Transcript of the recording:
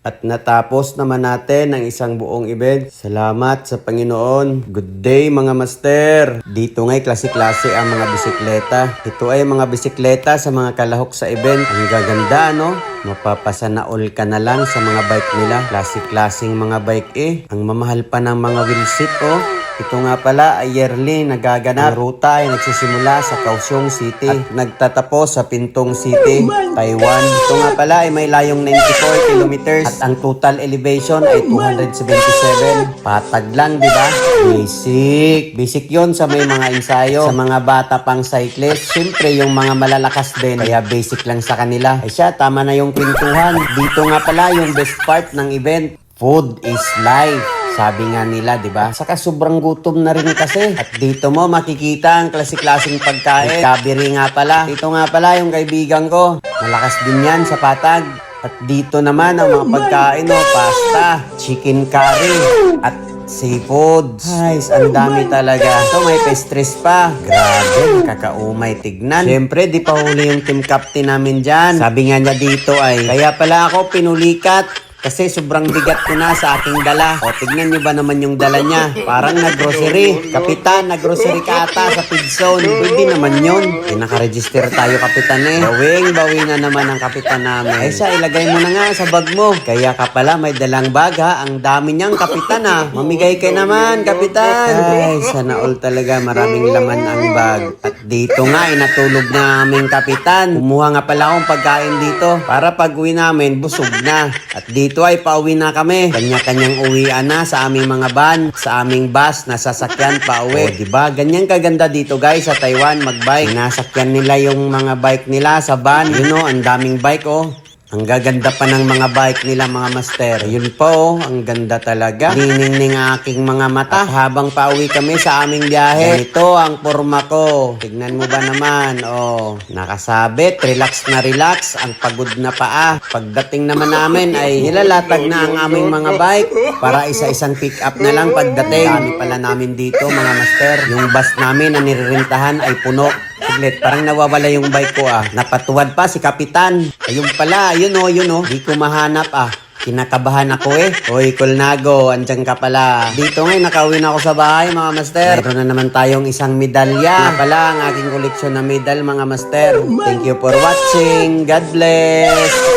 At natapos naman natin ang isang buong event. Salamat sa Panginoon. Good day mga master. Dito nga'y klase-klase ang mga bisikleta. Ito ay mga bisikleta sa mga kalahok sa event. Ang gaganda, no? Mapapasana all ka na lang sa mga bike nila. Klase-klaseng mga bike Ang mamahal pa ng mga wheel seat, Ito nga pala ay yearly nagaganap. Ang ruta ay nagsisimula sa Kaohsiung City at nagtatapos sa Pintong City, Taiwan. Ito nga pala ay may layong 94 kilometers at ang total elevation ay 277. Patag lang, di ba? Basic. Basic yon sa may mga ensayo. Sa mga bata pang cyclist, siyempre yung mga malalakas din. Kaya basic lang sa kanila. Ay siya, tama na yung kwentuhan. Dito nga pala yung best part ng event. Food is life. Sabi nga nila, di ba? Saka sobrang gutom na rin kasi. At dito mo makikita ang klase-klaseng pagkain. Kabiri nga pala. Ito nga pala yung kaibigan ko. Malakas din yan sa patag. At dito naman ang mga pagkain, pasta, chicken curry, at seafood. Guys, ang dami talaga. Ito may pastries pa. Grabe, nakakaumay tignan. Siyempre, di pa huli yung team captain namin dyan. Sabi nga niya dito ay, kaya pala ako pinulikat. Kasi sobrang bigat ko na sa aking dala. O, tignan nyo ba naman yung dala niya? Parang nag-grocery. Kapitan, nag-grocery ka ata sa feed zone. Pwede naman yun. Naka-register tayo, kapitan Bawi na naman ang kapitan namin. Ay siya, ilagay mo na nga sa bag mo. Kaya ka pala may dalang bag Ang dami niyang kapitan Mamigay ka naman, kapitan. Ay, sana all talaga. Maraming laman ang bag. At dito nga, natulog na aming kapitan. Kumuha nga pala akong pagkain dito. Para pag-uwi namin, busog na. At dito ay pauwi na kami. Kanya-kanyang uwian na sa aming mga van, sa aming bus na sasakyan pauwi. Diba? Ganyan kaganda dito guys sa Taiwan magbike. Nasakyan nila yung mga bike nila sa van. Ang daming bike Ang gaganda pa ng mga bike nila mga master. Yun po, ang ganda talaga. Niningning aking mga mata. At habang pauwi kami sa aming biyahe, ito ang forma ko. Tignan mo ba naman? Nakasabit, relax na relax, ang pagod na paa. Pagdating naman namin ay nilalatag na ang aming mga bike para isa-isang pick up na lang pagdating. Dami pala namin dito mga master. Yung bus namin na nirerentahan ay puno. Siglit, parang nawawala yung bike ko Napatuwad pa si Kapitan. Ayun pala, yun Di ko mahanap Kinakabahan ako Hoy, Kulnago, andyan ka pala. Dito ngayon, nakauwi na ako sa bahay mga master. Mayroon na naman tayong isang medalya. Na pala ang aking koleksyon na medal mga master. Thank you for watching. God bless.